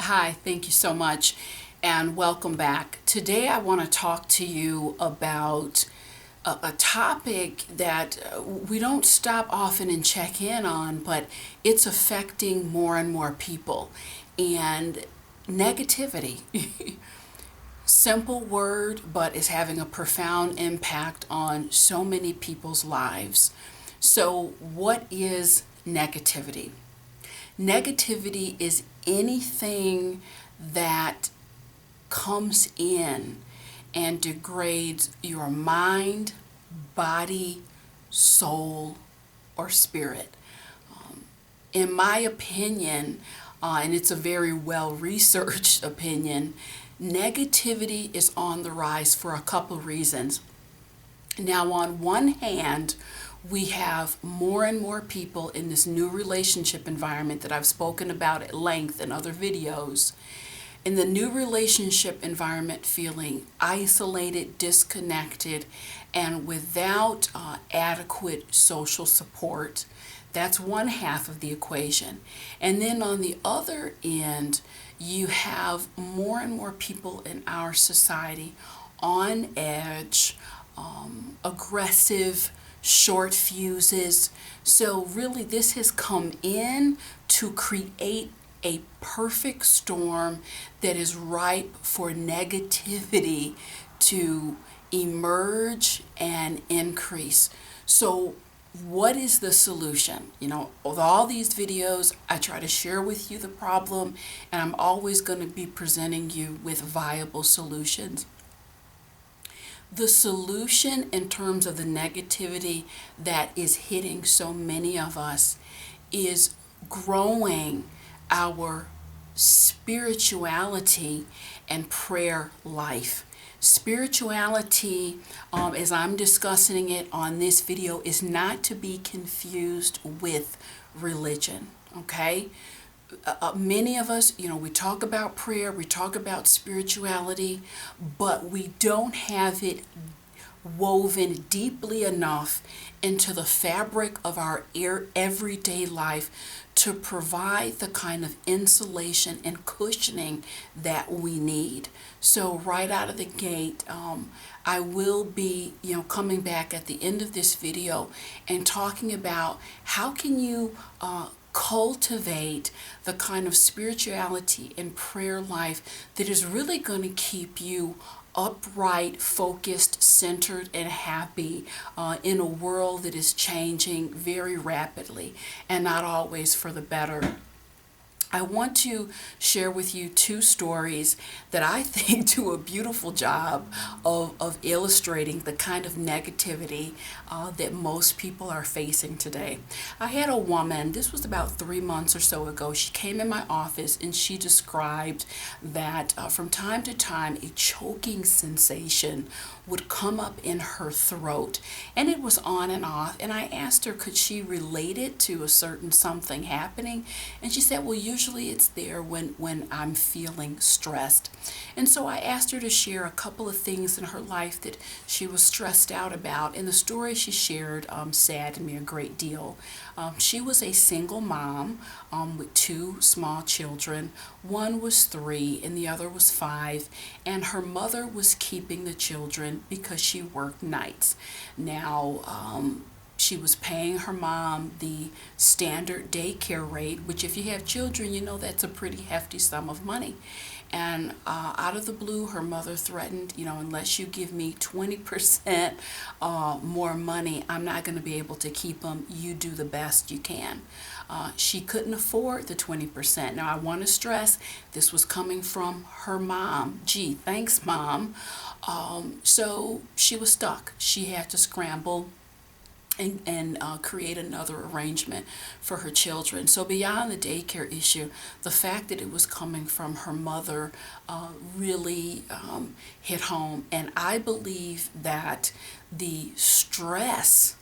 Hi, thank you so much, and welcome back. Today, I want to talk to you about a topic that we don't stop often and check in on, but it's affecting more and more people. And negativity. Simple word, but is having a profound impact on so many people's lives. So, what is negativity? Negativity is anything that comes in and degrades your mind, body, soul, or spirit. In my opinion, and it's a very well researched opinion, negativity is on the rise for a couple reasons. Now, on one hand, we have more and more people in this new relationship environment that I've spoken about at length in other videos. In the new relationship environment, feeling isolated, disconnected, and without adequate social support. That's one half of the equation. And then on the other end, you have more and more people in our society on edge, aggressive, short fuses. So really this has come in to create a perfect storm that is ripe for negativity to emerge and increase. So what is the solution? With all these videos, I try to share with you the problem, and I'm always going to be presenting you with viable solutions. The solution in terms of the negativity that is hitting so many of us is growing our spirituality and prayer life. Spirituality, as I'm discussing it on this video, is not to be confused with religion, okay? Many of us, we talk about prayer, we talk about spirituality, but we don't have it woven deeply enough into the fabric of our everyday life to provide the kind of insulation and cushioning that we need. So right out of the gate, I will be, coming back at the end of this video and talking about how can you cultivate the kind of spirituality and prayer life that is really going to keep you upright, focused, centered, and happy in a world that is changing very rapidly and not always for the better. I want to share with you two stories that I think do a beautiful job of illustrating the kind of negativity that most people are facing today. I had a woman, this was about 3 months or so ago, she came in my office and she described that from time to time a choking sensation would come up in her throat, and it was on and off, and I asked her could she relate it to a certain something happening, and she said, well, usually it's there when I'm feeling stressed. And so I asked her to share a couple of things in her life that she was stressed out about, and the story she shared saddened me a great deal. She was a single mom with two small children. One was 3 and the other was 5, and her mother was keeping the children because she worked nights. Now, she was paying her mom the standard daycare rate, which if you have children, that's a pretty hefty sum of money. And out of the blue, her mother threatened, unless you give me 20% more money, I'm not going to be able to keep them. You do the best you can. She couldn't afford the 20%. Now, I want to stress this was coming from her mom. Gee, thanks, Mom. So she was stuck. She had to scramble and create another arrangement for her children. So beyond the daycare issue, the fact that it was coming from her mother really hit home. And I believe that the stress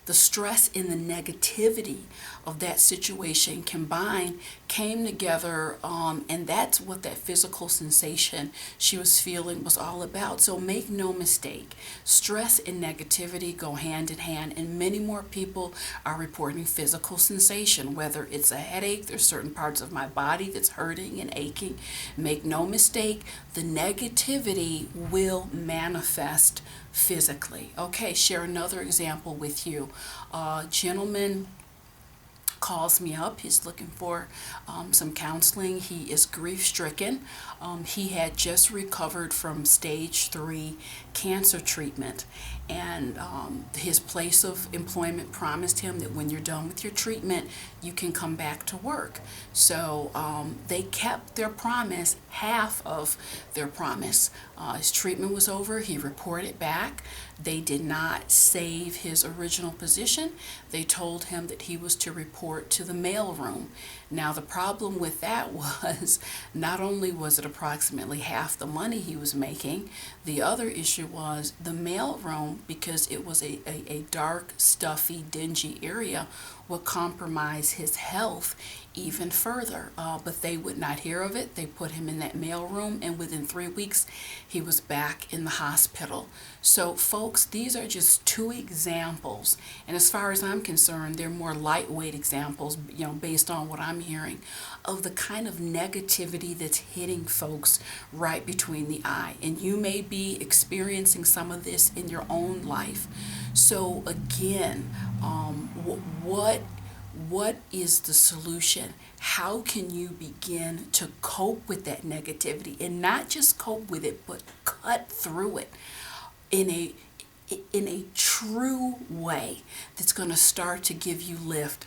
The stress and the negativity of that situation combined came together, and that's what that physical sensation she was feeling was all about. So make no mistake, stress and negativity go hand in hand, and many more people are reporting physical sensation, whether it's a headache, there's certain parts of my body that's hurting and aching. Make no mistake, the negativity will manifest physically. Okay, share another example with you. A gentleman calls me up. He's looking for some counseling. He is grief stricken. He had just recovered from stage 3 cancer treatment, and his place of employment promised him that when you're done with your treatment, you can come back to work. So they kept their promise, half of their promise. His treatment was over. He reported back. They did not save his original position. They told him that he was to report to the mailroom. Now, the problem with that was not only was it approximately half the money he was making, the other issue was the mailroom, because it was a dark, stuffy, dingy area, would compromise his health even further. But they would not hear of it. They put him in that mailroom, and within 3 weeks, he was back in the hospital. So, folks, these are just 2 examples. And as far as I'm concerned, they're more lightweight examples, based on what I'm hearing, of the kind of negativity that's hitting folks right between the eye. And you may be experiencing some of this in your own life. So again, what is the solution? How can you begin to cope with that negativity, and not just cope with it, but cut through it in a true way that's going to start to give you lift?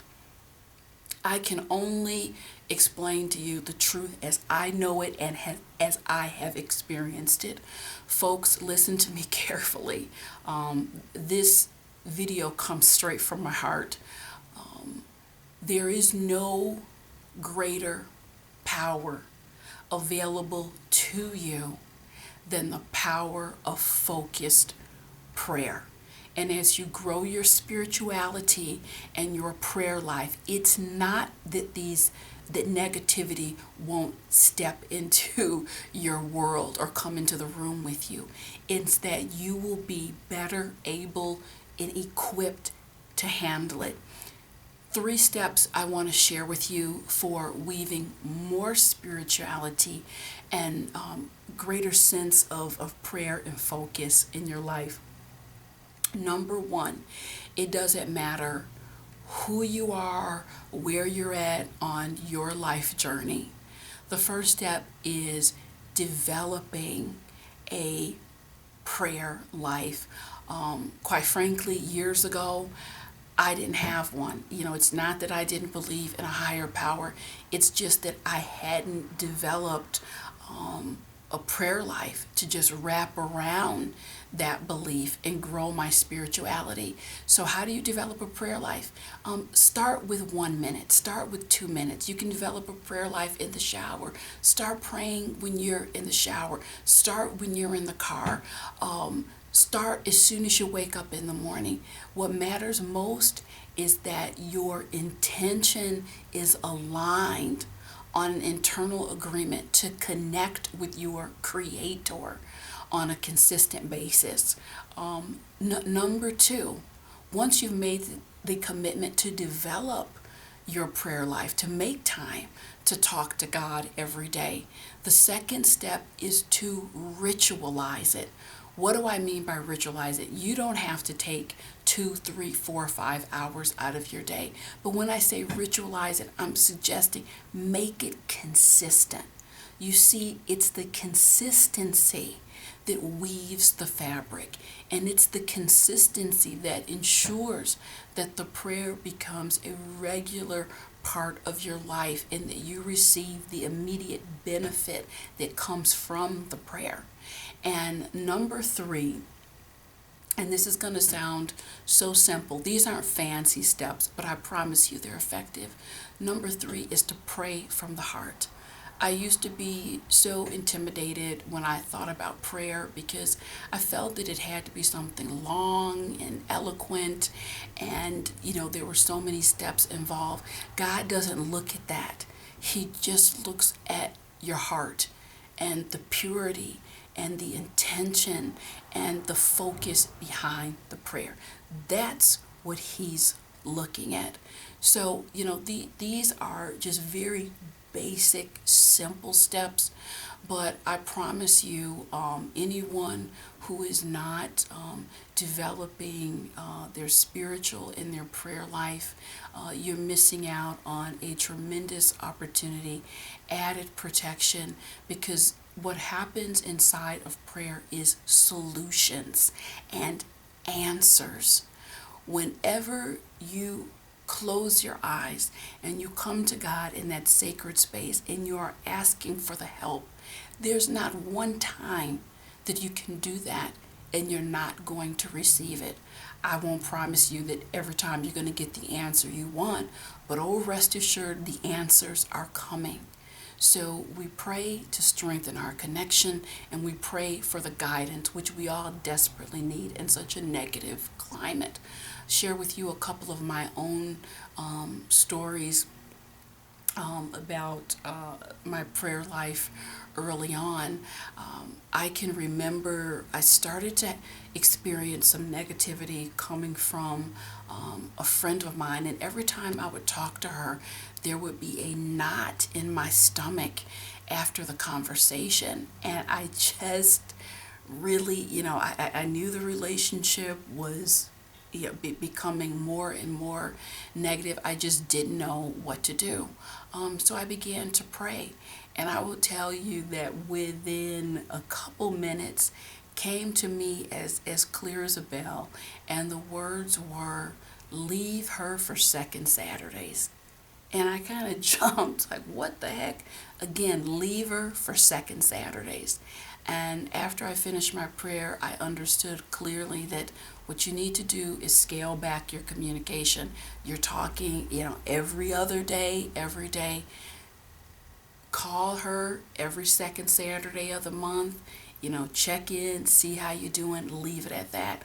I can only explain to you the truth as I know it and as I have experienced it. Folks, listen to me carefully. This video comes straight from my heart. There is no greater power available to you than the power of focused prayer. And as you grow your spirituality and your prayer life, it's not that that negativity won't step into your world or come into the room with you. It's that you will be better able and equipped to handle it. 3 steps I want to share with you for weaving more spirituality and greater sense of prayer and focus in your life. Number 1, it doesn't matter who you are, where you're at on your life journey. The first step is developing a prayer life. Quite frankly, years ago, I didn't have one. It's not that I didn't believe in a higher power. It's just that I hadn't developed a prayer life to just wrap around that belief and grow my spirituality. So how do you develop a prayer life? Start with 1 minute. Start with 2 minutes. You can develop a prayer life in the shower. Start praying when you're in the shower. Start when you're in the car. Start as soon as you wake up in the morning. What matters most is that your intention is aligned on an internal agreement to connect with your Creator on a consistent basis. Number 2, once you've made the commitment to develop your prayer life, to make time to talk to God every day, the second step is to ritualize it. What do I mean by ritualize it? You don't have to take 2, 3, 4, 5 hours out of your day. But when I say ritualize it, I'm suggesting make it consistent. You see, it's the consistency that weaves the fabric, and it's the consistency that ensures that the prayer becomes a regular part of your life and that you receive the immediate benefit that comes from the prayer. And number 3, and this is going to sound so simple. These aren't fancy steps, but I promise you they're effective. Number 3 is to pray from the heart. I used to be so intimidated when I thought about prayer because I felt that it had to be something long and eloquent, and there were so many steps involved. God doesn't look at that. He just looks at your heart and the purity and the intention and the focus behind the prayer. That's what he's looking at. So, these are just very basic, simple steps, but I promise you, anyone who is not developing their spiritual and their prayer life, you're missing out on a tremendous opportunity, added protection, because what happens inside of prayer is solutions and answers. Whenever you close your eyes and you come to God in that sacred space and you are asking for the help, there's not one time that you can do that and you're not going to receive it. I won't promise you that every time you're going to get the answer you want, but oh, rest assured the answers are coming. So we pray to strengthen our connection, and we pray for the guidance, which we all desperately need in such a negative climate. Share with you a couple of my own stories about my prayer life early on. I can remember I started to experience some negativity coming from a friend of mine, and every time I would talk to her, there would be a knot in my stomach after the conversation, and I just really, I knew the relationship was becoming more and more negative. I just didn't know what to do. So I began to pray. And I will tell you that within a couple minutes came to me as clear as a bell. And the words were, leave her for second Saturdays. And I kind of jumped, like, what the heck? Again, leave her for second Saturdays. And after I finished my prayer, I understood clearly that what you need to do is scale back your communication. You're talking, every other day, every day. Call her every second Saturday of the month. Check in, see how you're doing, leave it at that.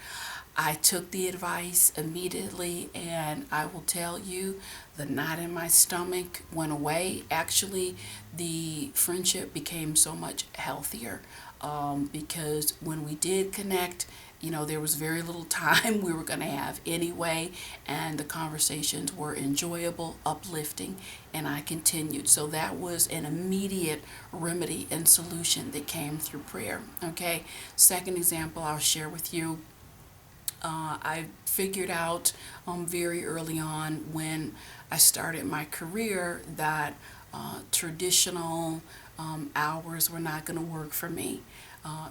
I took the advice immediately, and I will tell you, the knot in my stomach went away. Actually, the friendship became so much healthier because when we did connect, there was very little time we were going to have anyway, and the conversations were enjoyable, uplifting, and I continued. So that was an immediate remedy and solution that came through prayer. Okay, second example I'll share with you. I figured out very early on when I started my career that traditional hours were not going to work for me.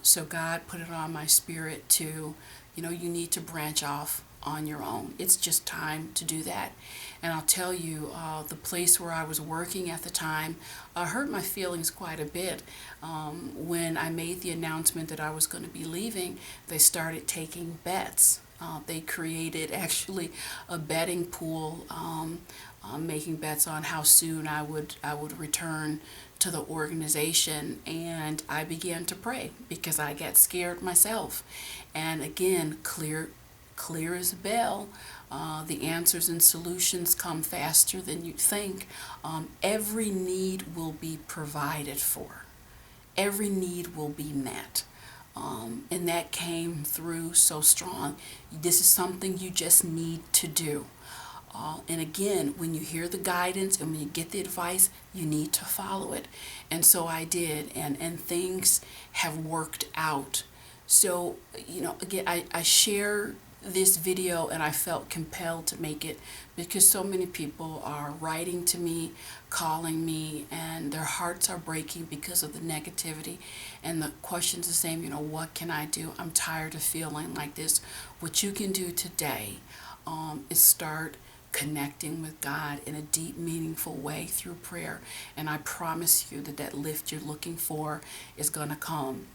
So God put it on my spirit to, you need to branch off on your own. It's just time to do that. And I'll tell you, the place where I was working at the time hurt my feelings quite a bit. When I made the announcement that I was going to be leaving, they started taking bets. They created actually a betting pool, making bets on how soon I would return to the organization, and I began to pray because I got scared myself. And again, clear as a bell. The answers and solutions come faster than you think. Every need will be provided for. Every need will be met. And that came through so strong. This is something you just need to do. And again, when you hear the guidance and when you get the advice, you need to follow it. And so I did, and things have worked out. So, again, I share this video, and I felt compelled to make it because so many people are writing to me, calling me, and their hearts are breaking because of the negativity. And the question's the same, what can I do? I'm tired of feeling like this. What you can do today is start connecting with God in a deep, meaningful way through prayer. And I promise you that lift you're looking for is going to come.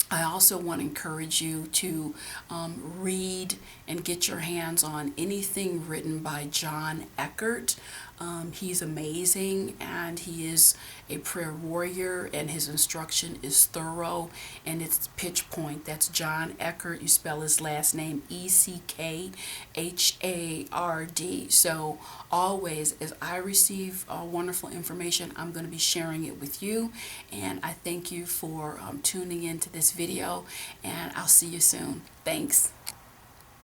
I also want to encourage you to read and get your hands on anything written by John Eckert. He's amazing, and he is a prayer warrior, and his instruction is thorough and it's pitch point. That's John Eckert. You spell his last name Eckhard. So always, as I receive wonderful information, I'm going to be sharing it with you. And I thank you for tuning into this video, and I'll see you soon. Thanks.